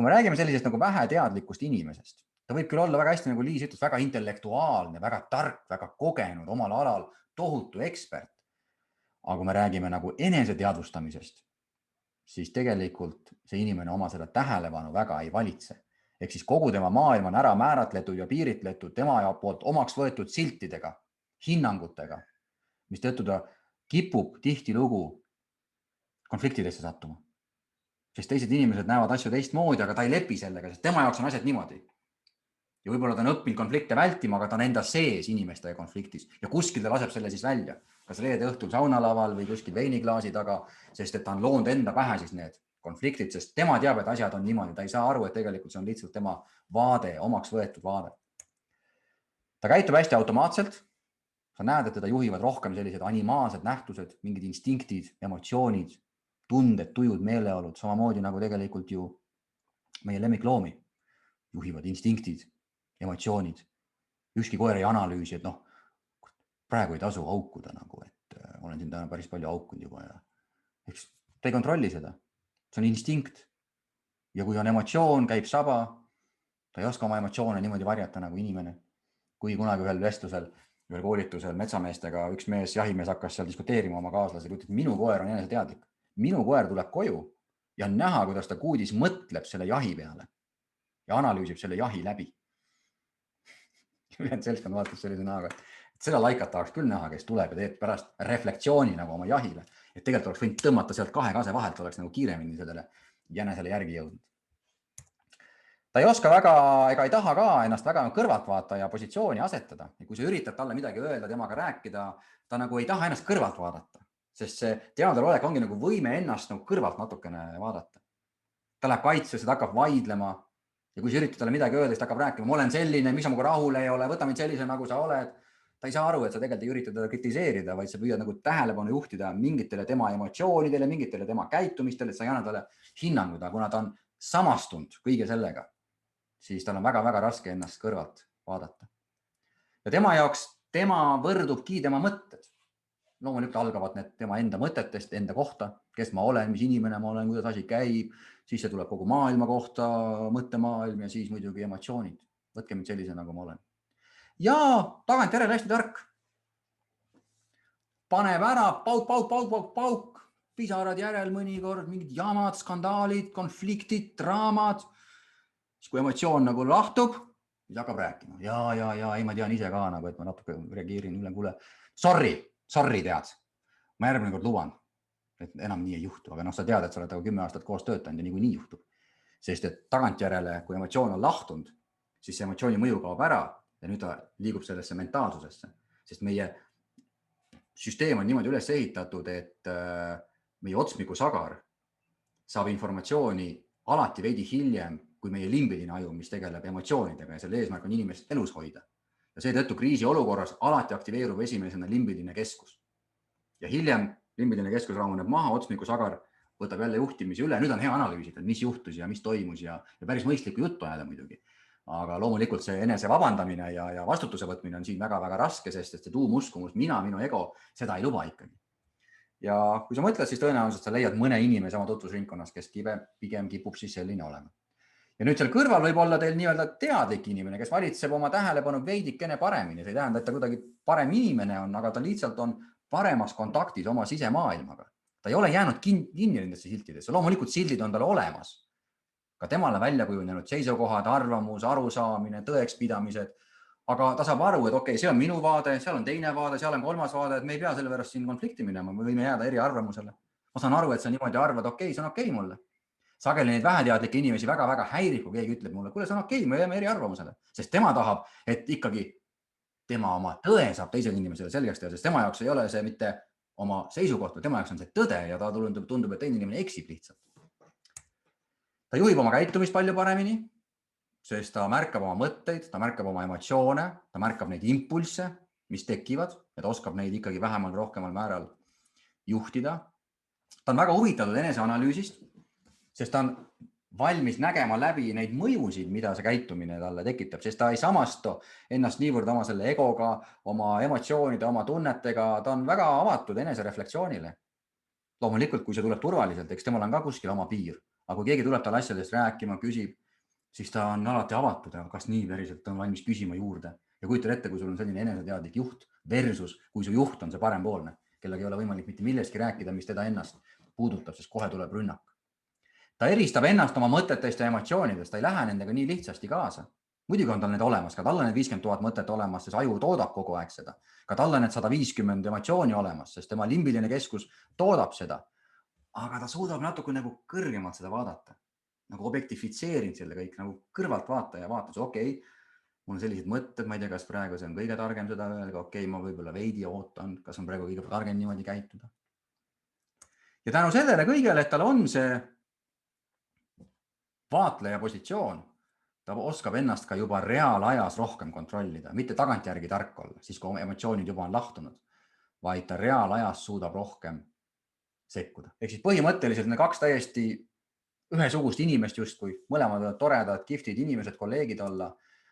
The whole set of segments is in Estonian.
kui me räägime sellisest nagu väheteadlikust inimesest, ta võib küll olla väga hästi, nagu Liis ütles, väga intellektuaalne, väga tark, väga kogenud, omal alal tohutu ekspert. Aga kui me räägime nagu eneseteadvustamisest, siis tegelikult see inimene oma seda tähelepanu väga ei valitse. Ehk siis kogu tema maailm on ära määratletud ja piiritletud tema poolt omaks võetud siltidega, hinnangutega, mis tõttu ta kipub tihtilugu konfliktidesse sattuma. Sest teised inimesed näevad asju teistmoodi, aga ta ei lepi sellega, sest tema jaoks on asjad niimoodi. Ja võib-olla ta on õppinud konflikte vältima, aga ta on enda sees inimestega konfliktis ja kuskil ta laseb selle siis välja. Kas reede õhtul saunalaval või kuskil veiniklaasi taga, sest et ta on loonud enda pähe siis need konfliktid, sest tema teab, et asjad on niimoodi. Ta ei saa aru, et tegelikult see on lihtsalt tema vaade, omaks võetud vaade. Ta käitub hästi automaatselt. Sa näed, et teda juhivad rohkem sellised animaalsed nähtused, mingid instinktid, emotsioonid, tunded, tujud, meeleolud, samamoodi nagu tegelikult ju meie lemmikloomi juhivad instinktid, emotsioonid. Ükski koer ei analüüsi, et praegu ei tasu aukuda nagu, et olen siin täna päris palju aukunud juba ja eks ta ei kontrolli seda. See on instinkt. Ja kui on emotsioon, käib saba, ta ei oska oma emotsioone niimoodi varjata nagu inimene. Kui kunagi ühel vestlusel, ühel koolitusel metsameestega üks mees, jahimees hakkas seal diskuteerima oma kaaslasega, ütles, et minu koer on eneseteadlik. Minu koer tuleb koju ja on näha, kuidas ta kuudis mõtleb selle jahi peale ja analüüsib selle jahi läbi. Ülejäänud seltskond vaatas sellise näoga, et seda laikat tahaks küll näha, kes tuleb ja teeb pärast reflektsiooni nagu oma jahile. Et tegelikult oleks võinud tõmmata sealt 2 kase vahelt, oleks nagu kiiremini sellele jänesele järgi jõudnud. Ta ei oska väga ega ei taha ka ennast väga kõrvalt vaata ja positsiooni asetada. Ja kui sa üritad talle midagi öelda, temaga rääkida, ta nagu ei taha ennast kõrvalt vaadata, sest see teadvalolek ongi nagu võime ennast nagu kõrvalt natukene vaadata. Ta läheb kaitsesse, ta hakkab vaidlema ja kui sa üritad talle midagi öelda, siis ta hakkab rääkima, ma olen selline, miks sa minuga rahul ei ole, võta mind sellise, nagu sa oled. Ta ei saa aru, et sa tegelikult ei ürita teda kritiseerida, vaid sa püüad nagu tähelepanu juhtida mingitele tema emotsioonidele, mingitele tema käitumistele, et sa ei anna talle hinnanguda, kuna ta on samastunud kõige sellega, siis tal on väga-väga raske ennast kõrvalt vaadata. Ja tema jaoks, tema võrdubki tema mõtted. Loomulikult algavad need tema enda mõtetest, enda kohta, kes ma olen, mis inimene ma olen, kuidas asi käib, siis see tuleb kogu maailma kohta, mõttemaailm ja siis muidugi emotsioonid. Võtke mind sellise, nagu ma olen. Ja tagant järele hästi tark. Paneb ära, pauk, pisarad järel mõnikord, mingid jamad, skandaalid, konfliktid, draamad. Siis kui emotsioon nagu lahtub, siis hakkab rääkima. Ja, ei ma tean ise ka, nagu, et ma natuke reageerin üle, kuule, sorry tead. Ma järgmine kord luban, et enam nii ei juhtu, aga sa tead, et sa oled 10 aastat koos töötanud ja nii juhtub. Sest et tagantjärele, kui emotsioon on lahtunud, siis see emotsiooni mõju kaob ära ja nüüd ta liigub sellesse mentaalsusesse, sest meie süsteem on niimoodi üles ehitatud, et meie otsmikusagar saab informatsiooni alati veidi hiljem kui meie limbiline aju, mis tegeleb emotsioonidega ja selle eesmärk on inimest elus hoida. Ja seetõttu kriisi olukorras alati aktiveerub esimesena limbiline keskus. Ja hiljem limbiline keskus rahuneb maha, otsmikusagar võtab jälle juhtimise üle. Nüüd on hea analüüsida, mis juhtus ja mis toimus ja päris mõistlikku juttu ajada muidugi. Aga loomulikult see enese vabandamine ja vastutuse võtmine on siin väga-väga raske, sest see tuumuskumus, minu ego, seda ei luba ikkagi. Ja kui sa mõtled, siis tõenäoliselt sa leiad mõne inimese oma tutvusringkonnas, kes pigem kipub siis selline olema. Ja nüüd seal kõrval võib olla teil nii-öelda teadlik inimene, kes valitseb oma tähelepanu veidikene paremini. See ei tähenda, et ta kuidagi parem inimene on, aga ta lihtsalt on paremas kontaktis oma sisemaailmaga. Ta ei ole jäänud kinni nendesse siltidesse. Loomulikult sildid on tal olemas. Ka temale välja kujunenud seisukohad, arvamus, arusaamine, tõekspidamised. Aga ta saab aru, et okei, see on minu vaade, seal on teine vaade, seal on kolmas vaade, et me ei pea selle pärast siin konflikti minema, me võime jääda eri arvamusele. Ma saan aru, et sa niimoodi arvad, okei, see on okei mulle. Sageli neid väheteadlikke inimesi väga-väga häirib, kui keegi ütleb mulle, kuule, see on okei, me jääme eri arvamusele. Sest tema tahab, et ikkagi tema oma tõe saab teisele inimesele selgeks teha, sest tema jaoks ei ole see mitte oma seisukoht, või tema jaoks on see tõde ja ta tundub, et teine inimene eksib lihtsalt. Ta juhib oma käitumist palju paremini, sest ta märkab oma mõtteid, ta märkab oma emotsioone, ta märkab neid impulsse, mis tekivad ja ta oskab neid ikkagi vähemal rohkemal määral juhtida. Ta on väga huvitatud eneseanalüüsist, sest ta on valmis nägema läbi neid mõjusid, mida see käitumine talle tekitab, sest ta ei samastu ennast niivõrd oma selle egoga, oma emotsioonide, oma tunnetega, ta on väga avatud enesereflektsioonile. Loomulikult, kui see tuleb turvaliselt, eks temal on ka kuskil oma piir. Aga kui keegi tuleb talle asjadest rääkima, küsib, siis ta on alati avatud, aga kas nii päriselt on valmis küsima juurde. Ja kujutad ette, kui sul on selline eneseteadlik juht versus, kui su juht on see parempoolne, kellega ei ole võimalik mitte millestki rääkida, mis teda ennast puudutab, sest kohe tuleb rünnak. Ta eristab ennast oma mõtetest ja emotsioonidest, ta ei lähe nendega nii lihtsasti kaasa. Muidugi on tal need olemas, ka tal on need 50 000 mõtet olemas, sest aju toodab kogu aeg seda. Ka tal on need 150 emotsiooni olemas, sest tema limbiline keskus toodab seda. Aga ta suudab natuke nagu kõrgemalt seda vaadata. Nagu objektifitseerinud selle kõik, nagu kõrvalt vaata ja vaatas, okei, mul on sellised mõtted, ma ei tea, kas praegu see on kõige targem seda öelda, okei, ma võib-olla veidi ootan, kas on praegu kõige targem niimoodi käituda. Ja tänu sellele kõigele, et tal on see vaatleja positsioon, ta oskab ennast ka juba reaalajas rohkem kontrollida, mitte tagantjärgi tark olla, siis kui emotsioonid juba on lahtunud, vaid ta reaalajas suudab rohkem sekkuda. Ehk siis põhimõtteliselt need kaks täiesti ühesugust inimest justkui, mõlemad võivad toredad, kihvtid inimesed, kolleegid olla,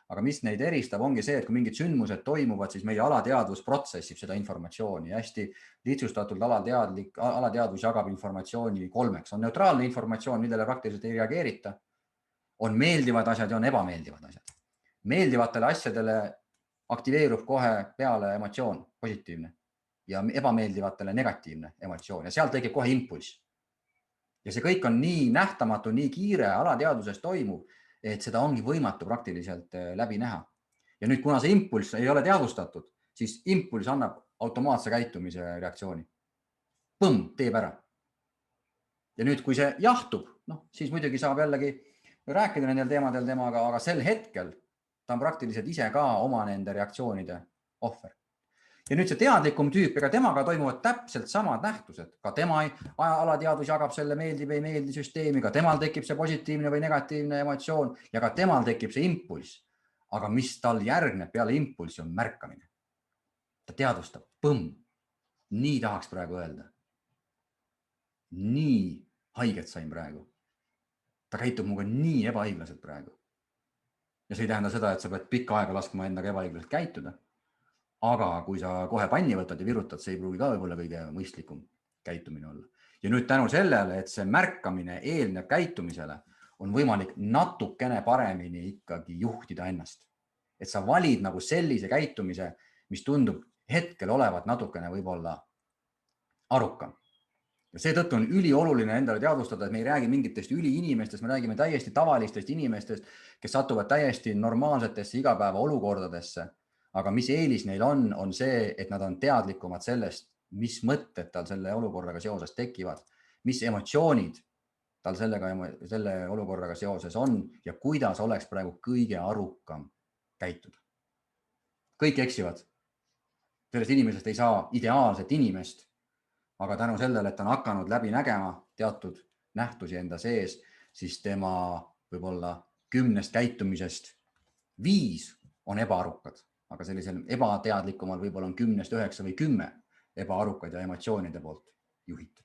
aga mis neid eristab, ongi see, et kui mingid sündmused toimuvad, siis meie alateadvus protsessib seda informatsiooni. Hästi lihtsustatult alateadvus jagab informatsiooni kolmeks. On neutraalne informatsioon, millele praktiliselt ei reageerita. On meeldivad asjad ja on ebameeldivad asjad. Meeldivatele asjadele aktiveerub kohe peale emotsioon, positiivne, ja ebameeldivatele negatiivne emotsioon ja sealt tekib kohe impulss. Ja see kõik on nii nähtamatu, nii kiire alateadvuses toimub, et seda ongi võimatu praktiliselt läbi näha. Ja nüüd, kuna see impulss ei ole teadvustatud, siis impulss annab automaatse käitumise reaktsiooni. Põmm, teeb ära. Ja nüüd, kui see jahtub, siis muidugi saab jällegi rääkida nendel teemadel temaga, aga sel hetkel ta on praktiliselt ise ka oma nende reaktsioonide ohver. Ja nüüd see teadlikum tüüp, ega temaga toimuvad täpselt samad nähtused. Ka tema alateadvus jagab selle meeldib ei meeldi süsteemi, ka temal tekib see positiivne või negatiivne emotsioon ja ka temal tekib see impulss. Aga mis tal järgneb peale impulssi on märkamine. Ta teadvustab, põmm, nii tahaks praegu öelda. Nii haiget sain praegu. Ta käitub muga nii ebaõiglaselt praegu. Ja see ei tähenda seda, et sa pead pikka aega laskma endaga ebaõiglaselt käituda. Aga kui sa kohe panni võtad ja virutad, see ei pruugi ka võib-olla kõige mõistlikum käitumine olla. Ja nüüd tänu sellele, et see märkamine eelneb käitumisele, on võimalik natukene paremini ikkagi juhtida ennast. Et sa valid nagu sellise käitumise, mis tundub hetkel olevat natukene võib-olla arukam. Ja seetõttu on ülioluline endale teadvustada, et me ei räägi mingitest üliinimestest, me räägime täiesti tavalistest inimestest, kes satuvad täiesti normaalsetesse igapäeva olukordadesse. Aga mis eelis neil on see, et nad on teadlikumad sellest, mis mõtted tal selle olukorraga seoses tekivad, mis emotsioonid tal selle olukorraga seoses on ja kuidas oleks praegu kõige arukam käituda. Kõik eksivad. Sellest inimesest ei saa ideaalset inimest, aga tänu sellele, et on hakanud läbi nägema teatud nähtusi enda sees, siis tema võib-olla 10 käitumisest 5 on ebaarukad. Aga sellisel ebateadlikumal võib-olla on 10, 9 või 10 ebaarukad ja emotsioonide poolt juhitud.